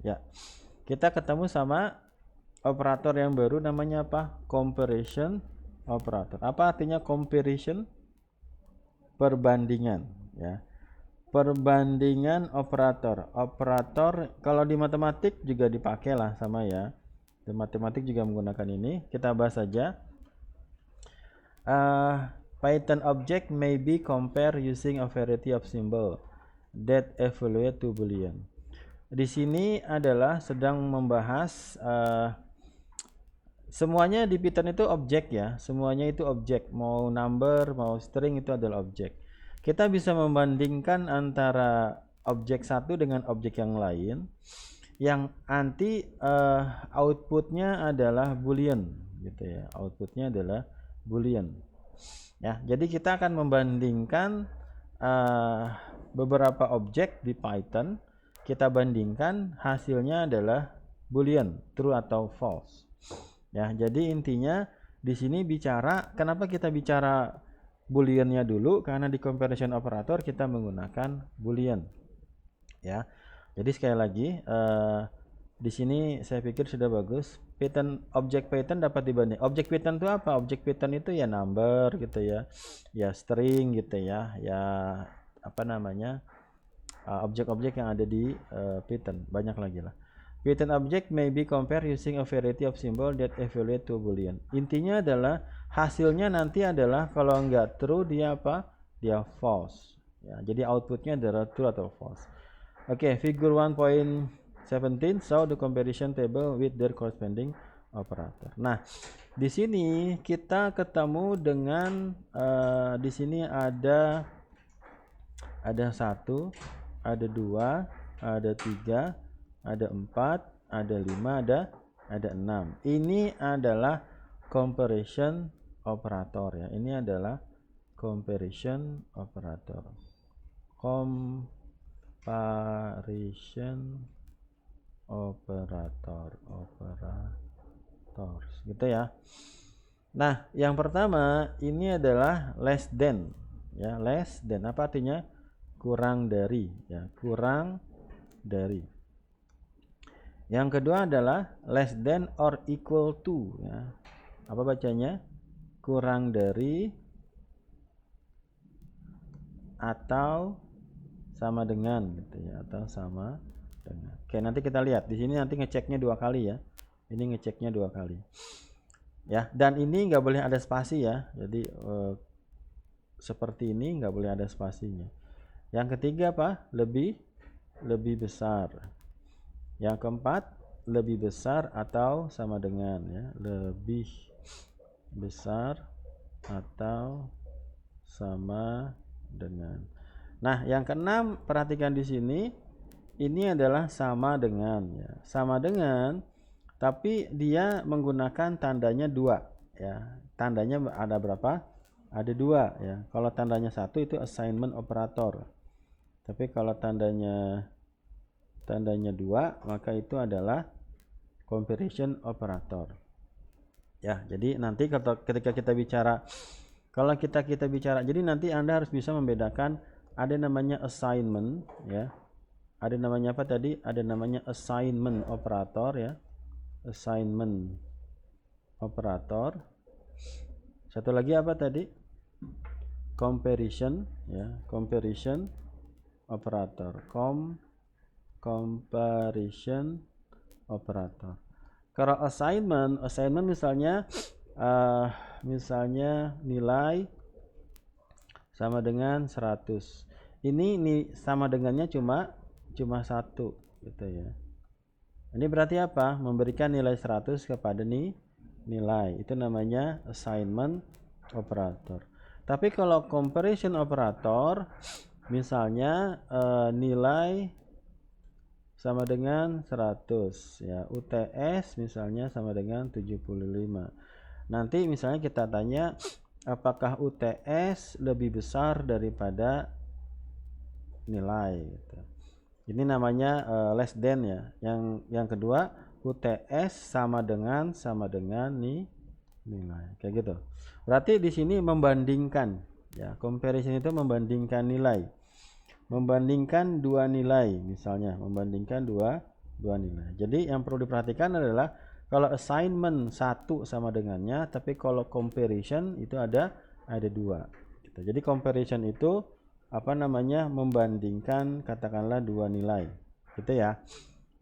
Ya, kita ketemu sama operator yang baru namanya apa? Comparison operator. Apa artinya comparison? Perbandingan, ya. Perbandingan operator. Operator kalau di matematik juga dipakai lah sama ya. Di matematik juga menggunakan ini. Kita bahas saja. Python object may be compared using a variety of symbol that evaluate to boolean. Di sini adalah sedang membahas semuanya di Python itu objek ya, semuanya itu objek, mau number, mau string itu adalah objek. Kita bisa membandingkan antara objek satu dengan objek yang lain, yang nanti outputnya adalah boolean, gitu ya. Outputnya adalah boolean. Ya, jadi kita akan membandingkan beberapa objek di Python. Kita bandingkan hasilnya adalah boolean, true atau false. Ya, jadi intinya di sini bicara, kenapa kita bicara booleannya dulu? Karena di comparison operator kita menggunakan boolean. Ya, jadi sekali lagi di sini saya pikir sudah bagus. Python, objek Python dapat dibanding. Objek Python itu apa? Objek Python itu ya number gitu ya, ya string gitu ya, ya apa namanya, objek-objek yang ada di Python, banyak lagi lah. Python object may be compared using a variety of symbol that evaluate to boolean. Intinya adalah hasilnya nanti adalah kalau enggak true dia apa? Dia false. Ya, jadi outputnya adalah true atau false. Oke, figure 1.17 show the comparison table with their corresponding operator. Nah, di sini kita ketemu dengan di sini ada 1, ada 2, ada 3, ada 4, ada 5, ada 6. Ini adalah comparison operator ya. Ini adalah comparison operator. Comparison operators gitu ya. Nah, yang pertama ini adalah less than ya. Less than apa artinya? Kurang dari ya, kurang dari. Yang kedua adalah less than or equal to ya. Apa bacanya? Kurang dari atau sama dengan gitu ya, atau sama dengan. Oke, nanti kita lihat di sini, nanti ngeceknya 2 kali ya. Ini ngeceknya 2 kali. Ya, dan ini nggak boleh ada spasi ya. Jadi seperti ini nggak boleh ada spasinya. Yang ketiga apa? Lebih besar. Yang keempat, lebih besar atau sama dengan ya, lebih besar atau sama dengan. Nah, yang keenam, perhatikan di sini, ini adalah sama dengan ya. Sama dengan, tapi dia menggunakan tandanya 2 ya. Tandanya ada berapa? Ada 2 ya. Kalau tandanya 1 itu assignment operator. Tapi kalau tandanya 2 maka itu adalah comparison operator ya. Jadi nanti ketika kita bicara, kalau kita bicara, jadi nanti Anda harus bisa membedakan, ada namanya assignment ya, ada namanya apa tadi, ada namanya assignment operator ya, assignment operator. Satu lagi apa tadi? Comparison ya, comparison operator. Comparison operator. Kalau assignment misalnya nilai sama dengan 100. Ini sama dengannya cuma 1 gitu ya. Ini berarti apa? Memberikan nilai 100 kepada nilai. Itu namanya assignment operator. Tapi kalau comparison operator, misalnya nilai sama dengan 100 ya, UTS misalnya sama dengan 75. Nanti misalnya kita tanya apakah UTS lebih besar daripada nilai gitu. Ini namanya less than ya. Yang kedua, UTS sama dengan nilai. Kayak gitu. Berarti di sini membandingkan ya, comparison itu membandingkan nilai. Membandingkan 2 nilai, misalnya membandingkan 2 dua nilai. Jadi yang perlu diperhatikan adalah kalau assignment satu sama dengannya, tapi kalau comparison itu ada dua. Gitu. Jadi comparison itu apa namanya, membandingkan katakanlah dua nilai, gitu ya.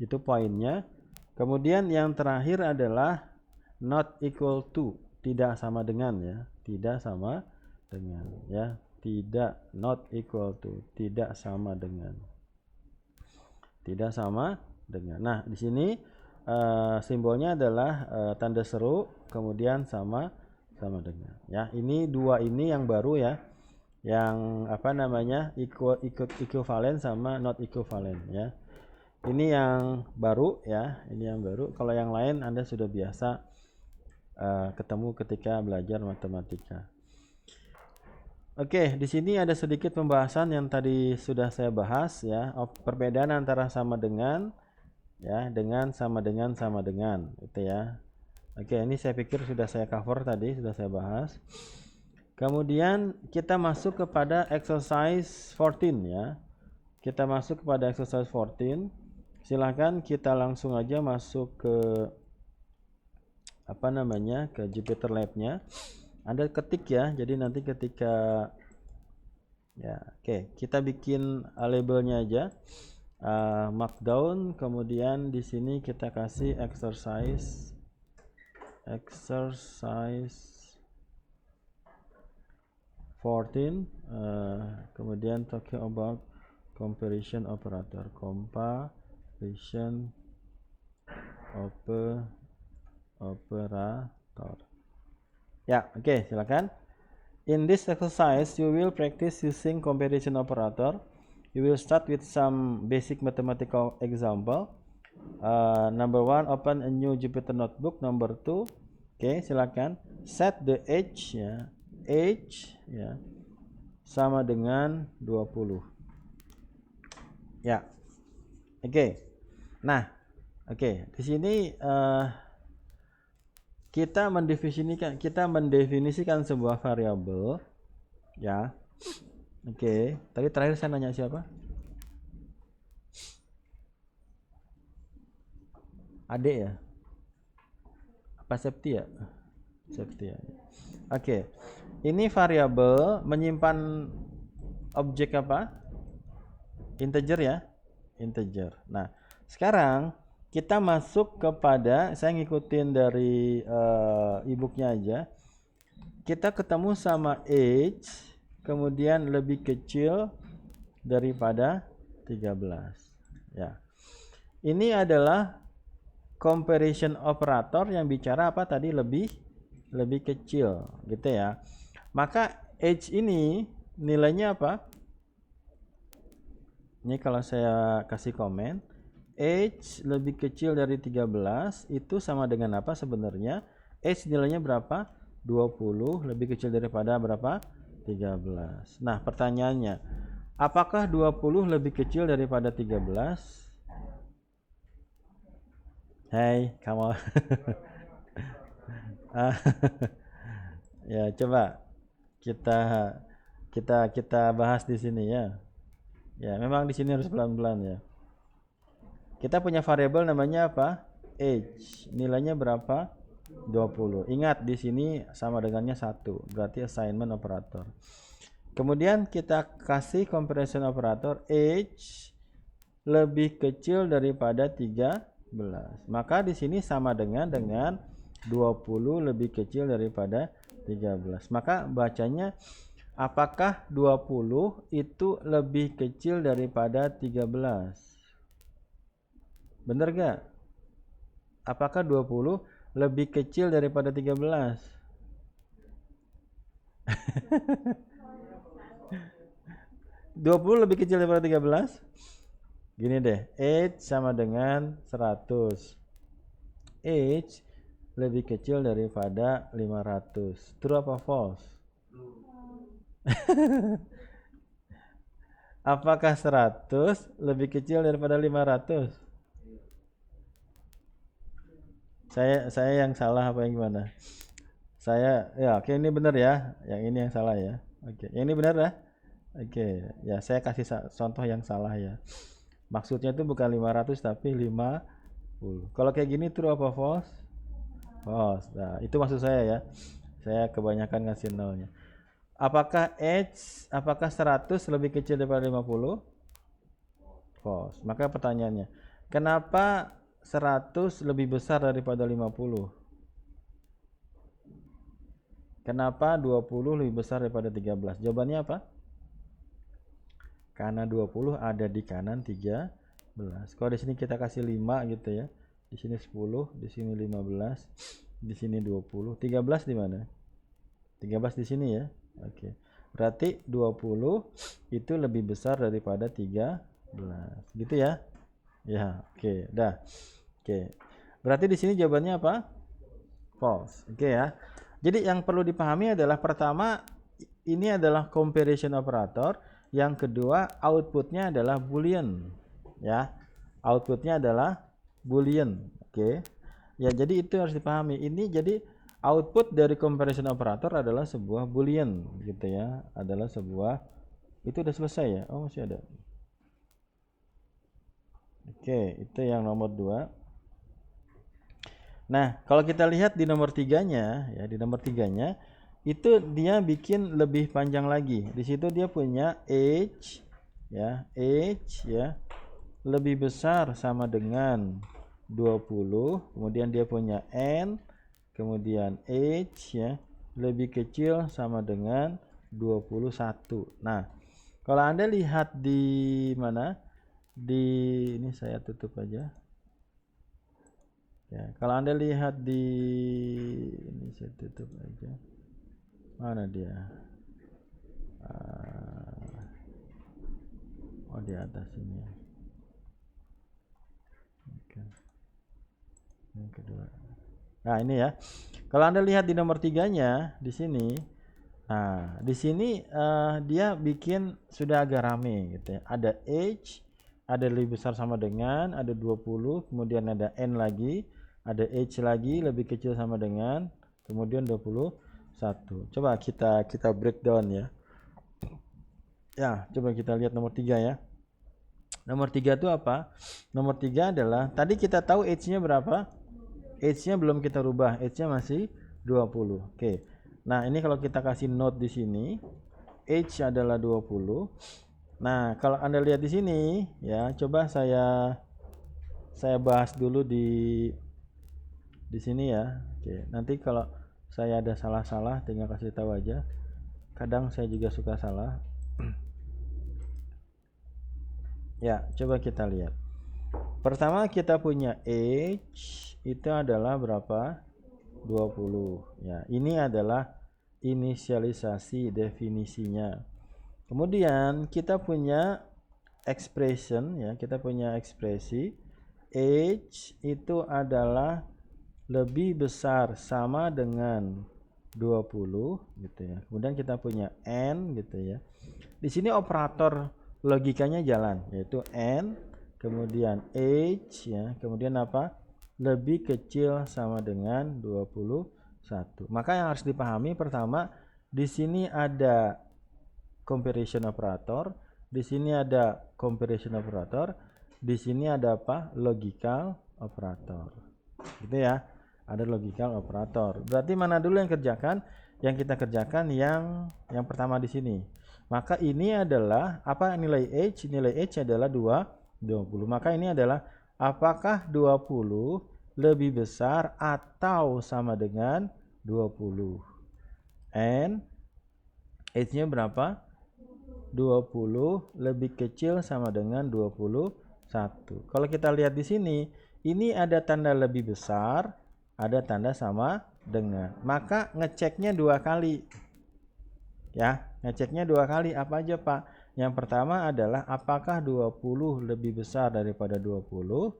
Itu poinnya. Kemudian yang terakhir adalah not equal to, tidak sama dengan ya, tidak sama dengan ya, tidak, not equal to, tidak sama dengan, tidak sama dengan. Nah di sini simbolnya adalah tanda seru, kemudian sama dengan ya. Ini dua ini yang baru ya, yang apa namanya, equivalent sama not equivalent ya. Ini yang baru ya, ini yang baru. Kalau yang lain Anda sudah biasa ketemu ketika belajar matematika. Oke, di sini ada sedikit pembahasan yang tadi sudah saya bahas ya, perbedaan antara sama dengan ya, dengan sama dengan itu ya. Oke, ini saya pikir sudah saya cover tadi, sudah saya bahas. Kemudian kita masuk kepada exercise 14 ya. Kita masuk kepada exercise 14. Silahkan kita langsung aja masuk ke apa namanya, ke Jupyter Lab-nya. Anda ketik ya. Jadi nanti ketika ya, oke, kita bikin labelnya aja. Markdown, kemudian di sini kita kasih exercise 14, kemudian talking about comparison operator, comparison operator ya. Oke, silakan. In this exercise you will practice using comparison operator. You will start with some basic mathematical example. Number 1, open a new Jupyter notebook. Number 2, oke, silakan set the age ya, age ya sama dengan 20 ya. Oke. Nah, oke, di sini kita mendefinisikan sebuah variabel ya. Oke, tadi terakhir saya nanya siapa? Adek ya? Apa Septi ya? Septi ya. Oke. Ini variabel menyimpan objek apa? Integer ya? Integer. Nah, sekarang kita masuk kepada, saya ngikutin dari e-booknya aja. Kita ketemu sama age, kemudian lebih kecil daripada 13 ya. Ini adalah comparison operator yang bicara apa tadi, lebih kecil gitu ya. Maka age ini nilainya apa? Ini kalau saya kasih komen, age lebih kecil dari 13 itu sama dengan apa sebenarnya? Age nilainya berapa? 20 lebih kecil daripada berapa? 13. Nah, pertanyaannya, apakah 20 lebih kecil daripada 13? Hai, kamu. Ya, coba kita bahas di sini ya. Ya, memang di sini harus pelan-pelan ya. Kita punya variabel namanya apa? Age. Nilainya berapa? 20. Ingat di sini sama dengannya 1, berarti assignment operator. Kemudian kita kasih comparison operator, age lebih kecil daripada 13. Maka di sini sama dengan 20 lebih kecil daripada 13. Maka bacanya, apakah 20 itu lebih kecil daripada 13? Bener gak? Apakah 20 lebih kecil daripada 13? 20 lebih kecil daripada 13? Gini deh, age sama dengan 100. Age lebih kecil daripada 500. True apa false? Apakah 100 lebih kecil daripada 500? Saya yang salah apa yang gimana? Saya ya, oke, ini benar ya. Yang ini yang salah ya. Oke, yang ini benar ya. Oke, ya saya kasih contoh yang salah ya. Maksudnya itu bukan 500 tapi 50. Kalau kayak gini true apa false? False. Nah, itu maksud saya ya. Saya kebanyakan ngasih nolnya. Apakah 100 lebih kecil daripada 50? False. Maka pertanyaannya, kenapa 100 lebih besar daripada 50? Kenapa 20 lebih besar daripada 13? Jawabannya apa? Karena 20 ada di kanan 13. Kalau di sini kita kasih 5 gitu ya. Di sini 10, di sini 15, di sini 20. 13 di mana? 13 di sini ya. Oke. Berarti 20 itu lebih besar daripada 13. Gitu ya? Ya, oke, dah. Oke. Berarti di sini jawabannya apa? False. Oke ya. Jadi yang perlu dipahami adalah pertama ini adalah comparison operator, yang kedua outputnya adalah boolean ya. Outputnya adalah boolean. Oke. Ya, jadi itu harus dipahami. Ini jadi output dari comparison operator adalah sebuah boolean gitu ya. Adalah sebuah, itu udah selesai ya. Oh, masih ada. Oke, itu yang nomor 2. Nah, kalau kita lihat di nomor 3-nya ya, di nomor 3-nya itu dia bikin lebih panjang lagi. Di situ dia punya age ya, lebih besar sama dengan 20, kemudian dia punya n, kemudian age ya, lebih kecil sama dengan 21. Nah, kalau Anda lihat di mana? Ini saya tutup aja. Ya, kalau Anda lihat di ini saya tutup aja. Mana dia? Oh, di atas ini. Oke. Yang kedua. Nah, ini ya. Kalau Anda lihat di nomor 3-nya di sini. Nah, di sini dia bikin sudah agak rame gitu ya. Ada age, ada lebih besar sama dengan, ada 20, kemudian ada n lagi, ada age lagi lebih kecil sama dengan, kemudian 21. Coba kita breakdown ya. Ya, coba kita lihat nomor 3 ya. Nomor 3 itu apa? Nomor 3 adalah tadi kita tahu age-nya berapa? Age-nya belum kita rubah, age-nya masih 20. Oke. Nah, ini kalau kita kasih note di sini, age adalah 20. Nah, kalau Anda lihat di sini ya, coba saya bahas dulu di sini ya. Oke, nanti kalau saya ada salah-salah tinggal kasih tahu aja. Kadang saya juga suka salah. Ya, coba kita lihat. Pertama kita punya age itu adalah berapa? 20. Ya, ini adalah inisialisasi definisinya. Kemudian kita punya expression ya, kita punya ekspresi age itu adalah lebih besar sama dengan 20 gitu ya. Kemudian kita punya n gitu ya. Di sini operator logikanya jalan, yaitu n, kemudian age ya, kemudian apa? Lebih kecil sama dengan 21. Maka yang harus dipahami pertama, di sini ada comparison operator, di sini ada comparison operator, di sini ada apa? Logical operator. Gitu ya. Ada logical operator. Berarti mana dulu yang kerjakan? Yang kita kerjakan yang pertama di sini. Maka ini adalah apa nilai H? Nilai H adalah 20. Maka ini adalah apakah 20 lebih besar atau sama dengan 20? And H-nya berapa? 20 lebih kecil sama dengan 21. Kalau kita lihat di sini, ini ada tanda lebih besar, ada tanda sama dengan. Maka ngeceknya 2 kali. Ya, ngeceknya 2 kali. Apa aja, Pak? Yang pertama adalah apakah 20 lebih besar daripada 20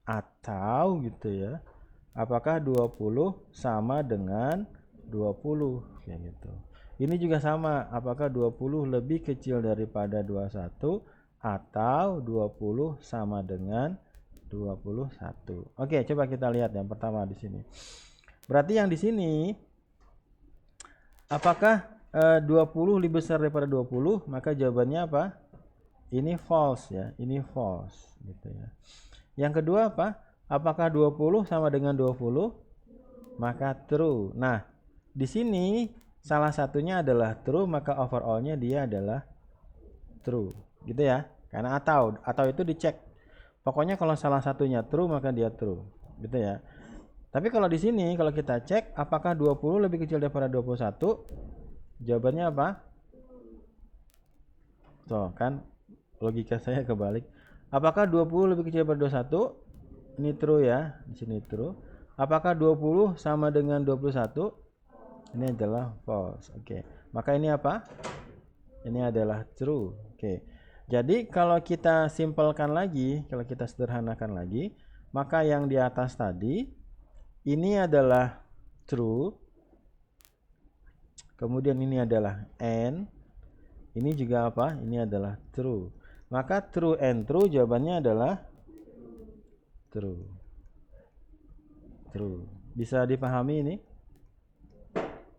atau gitu ya. Apakah 20 sama dengan 20 kayak gitu. Ini juga sama, apakah 20 lebih kecil daripada 21 atau 20 sama dengan 21. Oke, coba kita lihat yang pertama di sini. Berarti yang di sini apakah 20 lebih besar daripada 20? Maka jawabannya apa? Ini false ya, ini false gitu ya. Yang kedua apa? Apakah 20 sama dengan 20? Maka true. Nah, di sini salah satunya adalah true, maka overallnya dia adalah true. Gitu ya. Karena atau itu dicek. Pokoknya kalau salah satunya true maka dia true. Gitu ya. Tapi kalau di sini kalau kita cek apakah 20 lebih kecil daripada 21? Jawabannya apa? Tuh, kan logika saya kebalik. Apakah 20 lebih kecil daripada 21? Ini true ya, di sini true. Apakah 20 sama dengan 21? Ini adalah false. Oke. Maka ini apa? Ini adalah true. Oke. Jadi kalau kita simpelkan lagi, kalau kita sederhanakan lagi, maka yang di atas tadi ini adalah true. Kemudian ini adalah and. Ini juga apa? Ini adalah true. Maka true and true jawabannya adalah true. True. Bisa dipahami ini?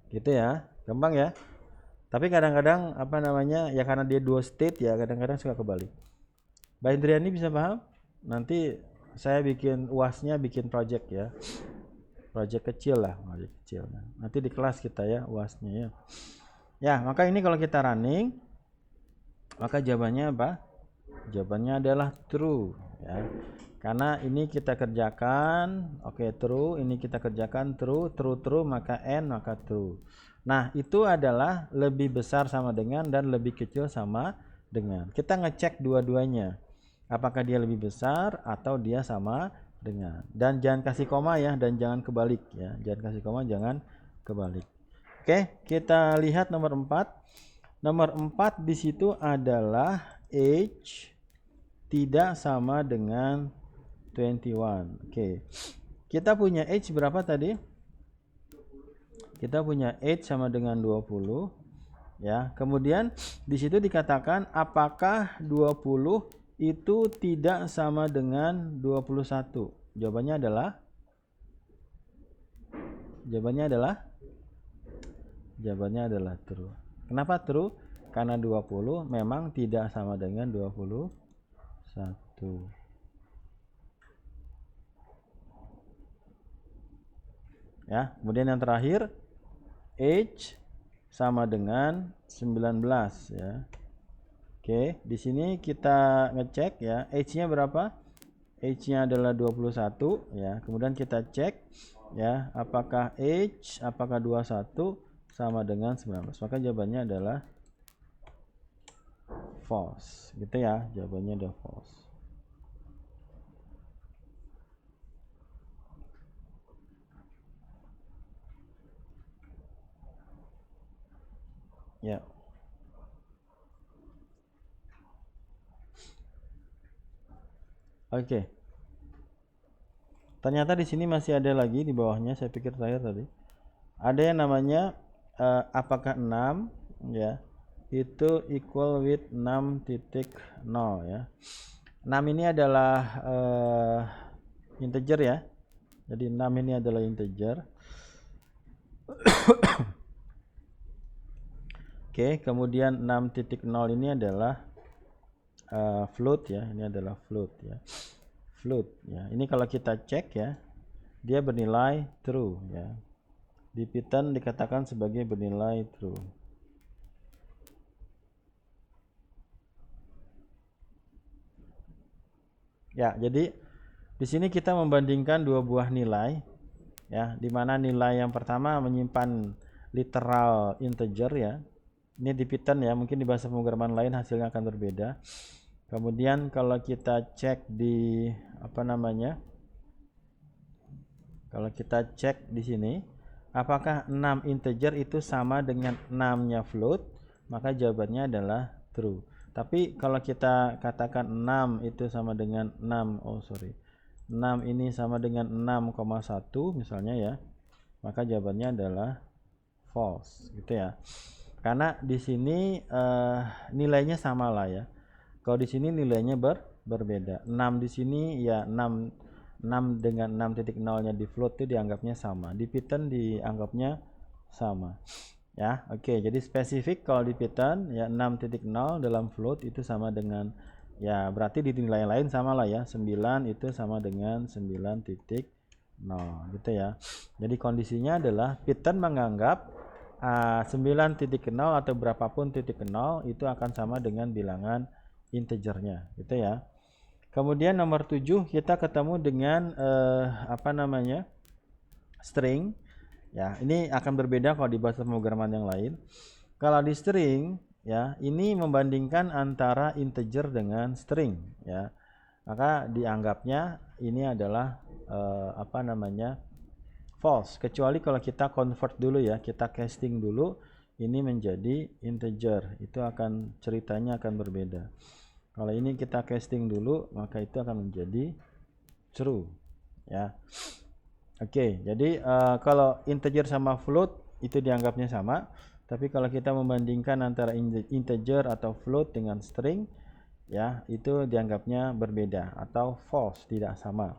Gitu ya. Gampang ya. Tapi kadang-kadang apa namanya? Ya karena dia dua state ya, kadang-kadang suka kebalik. Mbak Indriani bisa paham? Nanti saya bikin UASnya bikin project ya. Project kecil lah, project kecil. Nanti di kelas kita ya UASnya ya. Ya, maka ini kalau kita running, maka jawabannya apa? Jawabannya adalah true ya. Karena ini kita kerjakan, oke true, ini kita kerjakan true, maka n maka true. Nah, itu adalah lebih besar sama dengan dan lebih kecil sama dengan. Kita ngecek dua-duanya. Apakah dia lebih besar atau dia sama dengan. Dan jangan kasih koma ya, dan jangan kebalik ya. Jangan kasih koma, jangan kebalik. Oke, kita lihat nomor 4. Nomor 4 di situ adalah age tidak sama dengan 21. Oke. Kita punya age berapa tadi? Kita punya age sama dengan 20 ya. Kemudian di situ dikatakan apakah 20 itu tidak sama dengan 21? Jawabannya adalah true. Kenapa true? Karena 20 memang tidak sama dengan 21. Ya, kemudian yang terakhir age sama dengan 19 ya. Oke, di sini kita ngecek ya, age-nya berapa? Age-nya adalah 21 ya. Kemudian kita cek ya, apakah 21 sama dengan 19. Maka jawabannya adalah false. Gitu ya, jawabannya adalah false. Ya. Oke. Ternyata di sini masih ada lagi di bawahnya, saya pikir terakhir tadi. Ada yang namanya apakah 6 ya itu equal with 6.0 ya. 6 ini adalah integer ya. Jadi 6 ini adalah integer. Oke, kemudian 6.0 ini adalah float ya. Ini adalah float ya. Float ya. Ini kalau kita cek ya, dia bernilai true ya. Di Python dikatakan sebagai bernilai true. Ya, jadi di sini kita membandingkan dua buah nilai ya, di mana nilai yang pertama menyimpan literal integer ya. Ini di Python ya, mungkin di bahasa pemrograman lain hasilnya akan berbeda. Kemudian kalau kita cek di apa namanya? Kalau kita cek di sini, apakah 6 integer itu sama dengan 6-nya float? Maka jawabannya adalah true. Tapi kalau kita katakan 6 itu sama dengan 6 ini sama dengan 6,1 misalnya ya, maka jawabannya adalah false gitu ya. Karena di sini nilainya sama lah ya. Kalau di sini nilainya berbeda. 6 di sini ya 6 dengan 6.0-nya di float itu dianggapnya sama. Di Python dianggapnya sama. Ya, oke. Jadi spesifik kalau di Python ya 6.0 dalam float itu sama dengan ya berarti di nilai lain sama lah ya. 9 itu sama dengan 9.0 gitu ya. Jadi kondisinya adalah Python menganggap 9.0 atau berapapun titik 0 itu akan sama dengan bilangan integernya gitu ya. Kemudian nomor 7 kita ketemu dengan apa namanya? String. Ya, ini akan berbeda kalau di bahasa pemrograman yang lain. Kalau di string, ya, ini membandingkan antara integer dengan string, ya. Maka dianggapnya ini adalah apa namanya? False. Kecuali kalau kita convert dulu ya, kita casting dulu ini menjadi integer. Itu akan ceritanya akan berbeda. Kalau ini kita casting dulu, maka itu akan menjadi true, ya. Oke, jadi kalau integer sama float itu dianggapnya sama, tapi kalau kita membandingkan antara integer atau float dengan string, ya itu dianggapnya berbeda atau false, tidak sama.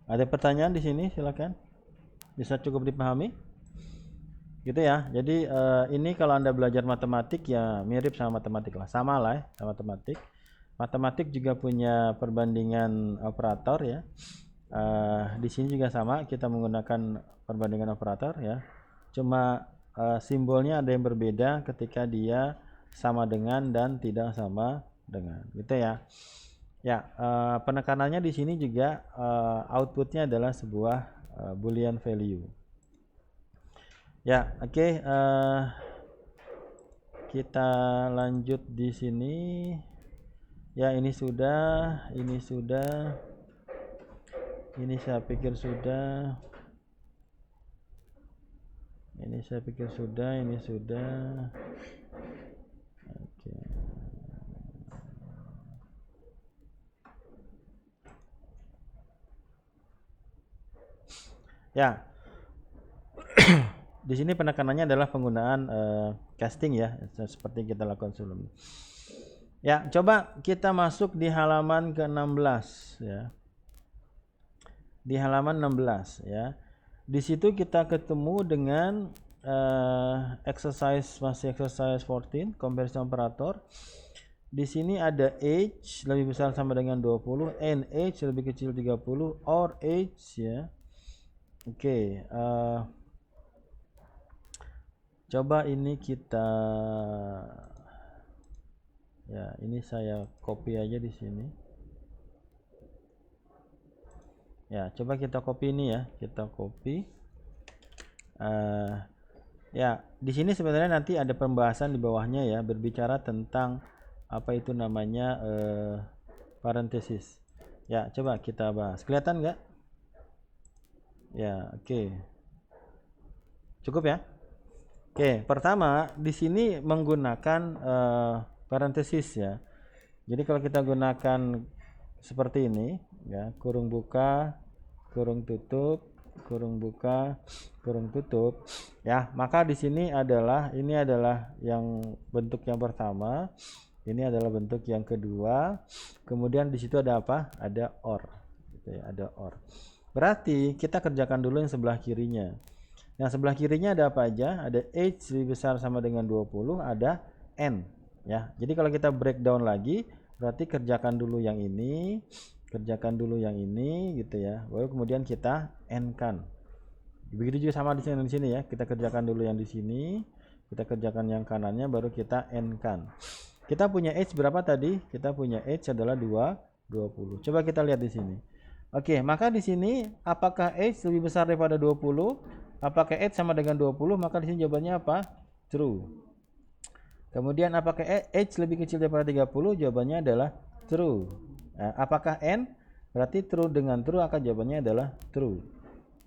Ada pertanyaan di sini? Silakan. Bisa cukup dipahami? Gitu ya. Jadi ini kalau Anda belajar matematik ya mirip sama matematik lah, sama lah ya, sama matematik. Matematik juga punya perbandingan operator ya. Di sini juga sama, kita menggunakan perbandingan operator ya. Cuma simbolnya ada yang berbeda ketika dia sama dengan dan tidak sama dengan, gitu ya. Ya, penekanannya di sini juga outputnya adalah sebuah boolean value. Ya, oke. Kita lanjut di sini. Ya, ini sudah, ini sudah. Ini saya pikir sudah. Ini saya pikir sudah, ini sudah. Oke. Ya. Di sini penekanannya adalah penggunaan casting ya, seperti kita lakukan sebelumnya. Ya, coba kita masuk di halaman ke-16 ya. Di halaman 16 ya. Di situ kita ketemu dengan exercise 14 comparison operator. Di sini ada age lebih besar sama dengan 20 and age lebih kecil 30 or age ya. Oke, coba ini kita ya, ini saya copy aja di sini. Ya, coba kita copy ini ya, kita copy. Ya, di sini sebenarnya nanti ada pembahasan di bawahnya ya, berbicara tentang apa itu namanya parenthesis. Ya, coba kita bahas. Kelihatan nggak? Ya, oke. Cukup ya? Oke, pertama di sini menggunakan parenthesis ya. Jadi kalau kita gunakan seperti ini ya, kurung buka, kurung tutup, kurung buka, kurung tutup ya, maka di sini adalah ini adalah yang bentuk yang pertama, ini adalah bentuk yang kedua, kemudian di situ ada apa? Ada or gitu ya, ada or. Berarti kita kerjakan dulu yang sebelah kirinya. Yang sebelah kirinya ada apa aja? Ada h lebih besar sama dengan 20, ada n ya. Jadi kalau kita breakdown lagi, berarti kerjakan dulu yang ini, kerjakan dulu yang ini gitu ya. Baru kemudian kita n-kan. Begitu juga sama di sini ya. Kita kerjakan dulu yang di sini, kita kerjakan yang kanannya, baru kita n-kan. Kita punya h berapa tadi? Kita punya h adalah 20. Coba kita lihat di sini. Oke, maka di sini apakah h lebih besar daripada 20? Apakah h sama dengan 20? Maka di sini jawabannya apa? True. Kemudian apakah h lebih kecil daripada 30? Jawabannya adalah true. Nah, apakah n? Berarti true dengan true akan jawabannya adalah true.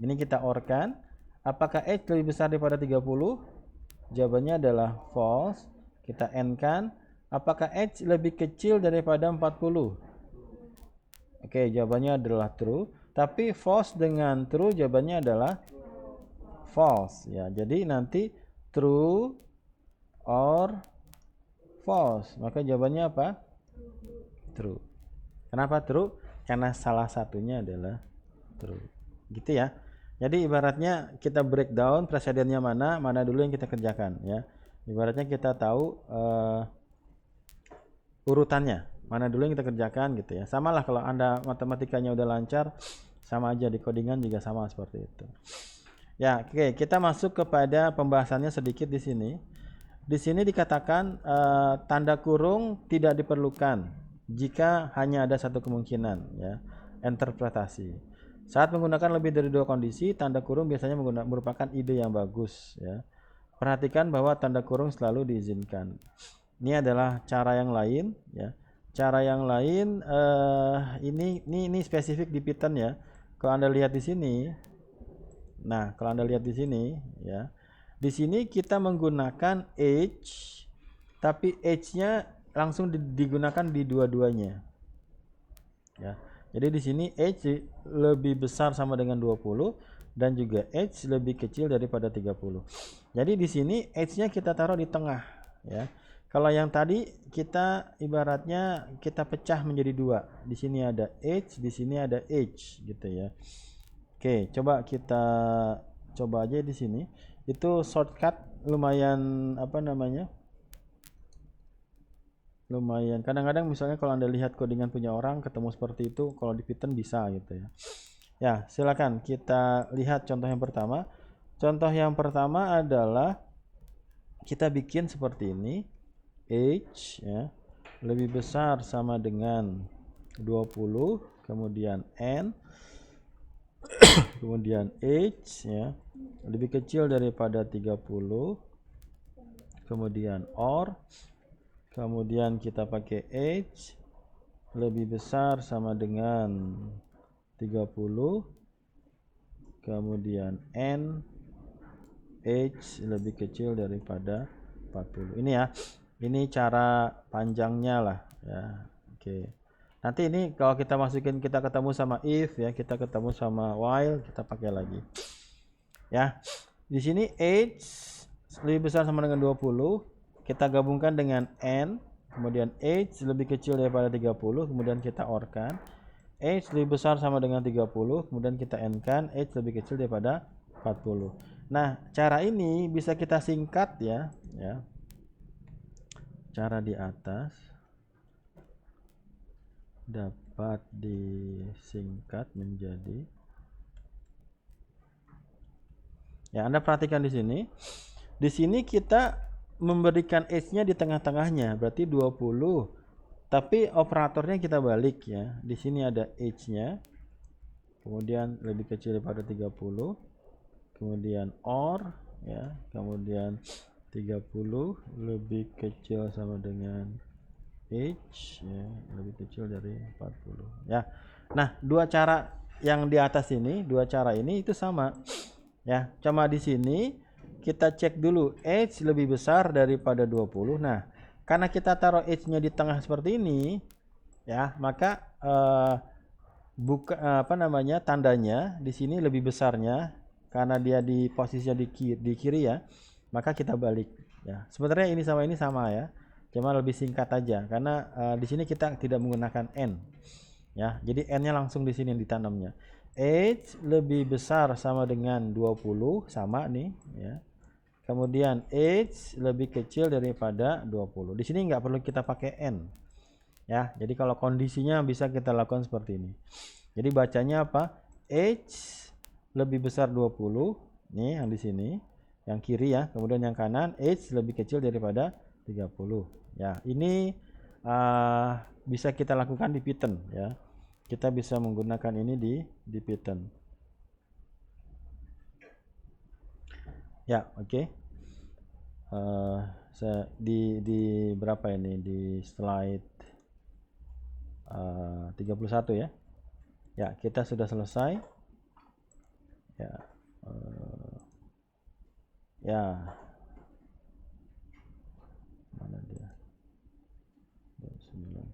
Ini kita orkan. Apakah h lebih besar daripada 30? Jawabannya adalah false. Kita n-kan. Apakah h lebih kecil daripada 40? Oke, jawabannya adalah true. Tapi false dengan true jawabannya adalah false ya. Jadi nanti true or false. Maka jawabannya apa? True. Kenapa true? Karena salah satunya adalah true. Gitu ya. Jadi ibaratnya kita breakdown presidennya mana dulu yang kita kerjakan ya. Ibaratnya kita tahu urutannya, mana dulu yang kita kerjakan gitu ya. Sama lah kalau Anda matematikanya udah lancar, sama aja di codingan juga sama seperti itu. Ya, oke, kita masuk kepada pembahasannya sedikit di sini. Di sini dikatakan tanda kurung tidak diperlukan jika hanya ada satu kemungkinan ya, interpretasi. Saat menggunakan lebih dari dua kondisi, tanda kurung biasanya merupakan ide yang bagus ya. Perhatikan bahwa tanda kurung selalu diizinkan. Ini adalah cara yang lain ya. Cara yang lain ini spesifik di Python ya. Kalau Anda lihat di sini, nah kalau Anda lihat di sini ya, di sini kita menggunakan age, tapi age-nya langsung digunakan di dua-duanya ya. Jadi di sini age lebih besar sama dengan 20 dan juga age lebih kecil daripada 30. Jadi di sini age-nya kita taruh di tengah ya. Kalau yang tadi kita ibaratnya kita pecah menjadi dua. Di sini ada age, di sini ada age gitu ya. Oke, coba kita coba aja di sini. Itu shortcut lumayan apa namanya? Lumayan. Kadang-kadang misalnya kalau Anda lihat codingan punya orang ketemu seperti itu, kalau di Python bisa gitu ya. Ya, silakan kita lihat contoh yang pertama. Contoh yang pertama adalah kita bikin seperti ini. Age ya, lebih besar sama dengan 20, kemudian n, kemudian age ya, lebih kecil daripada 30, kemudian or, kemudian kita pakai age lebih besar sama dengan 30, kemudian n, age lebih kecil daripada 40. Ini ya, ini cara panjangnya lah ya. Oke, nanti ini kalau kita masukin, kita ketemu sama if ya, kita ketemu sama while, kita pakai lagi ya. Di sini age lebih besar sama dengan 20, kita gabungkan dengan n, kemudian age lebih kecil daripada 30, kemudian kita or kan. Age lebih besar sama dengan 30, kemudian kita n kan, age lebih kecil daripada 40. Nah, cara ini bisa kita singkat ya, cara di atas dapat disingkat menjadi, ya Anda perhatikan di sini. Di sini kita memberikan age-nya di tengah-tengahnya, berarti 20. Tapi operatornya kita balik ya. Di sini ada age-nya. Kemudian lebih kecil daripada 30. Kemudian or ya, kemudian 30 lebih kecil sama dengan age ya, lebih kecil dari 40 ya. Nah, dua cara yang di atas ini, dua cara ini itu sama ya. Cuma di sini kita cek dulu age lebih besar daripada 20. Nah, karena kita taruh age-nya di tengah seperti ini ya, maka apa namanya, tandanya di sini lebih besarnya karena dia di posisinya di kiri ya, maka kita balik ya. Sebenarnya ini sama ya, cuma lebih singkat aja karena di sini kita tidak menggunakan n ya. Jadi n-nya langsung di sini yang ditanamnya. Age lebih besar sama dengan 20, sama nih ya. Kemudian age lebih kecil daripada 20. Di sini nggak perlu kita pakai n ya. Jadi kalau kondisinya bisa kita lakukan seperti ini. Jadi bacanya apa? Age lebih besar 20, nih yang di sini, yang kiri ya. Kemudian yang kanan age lebih kecil daripada 30. Ya, ini bisa kita lakukan di Python ya. Kita bisa menggunakan ini di Python. Ya, oke. Di berapa ini? Di slide 31 ya. Ya, kita sudah selesai. Ya. Ya. Mana dia? 29.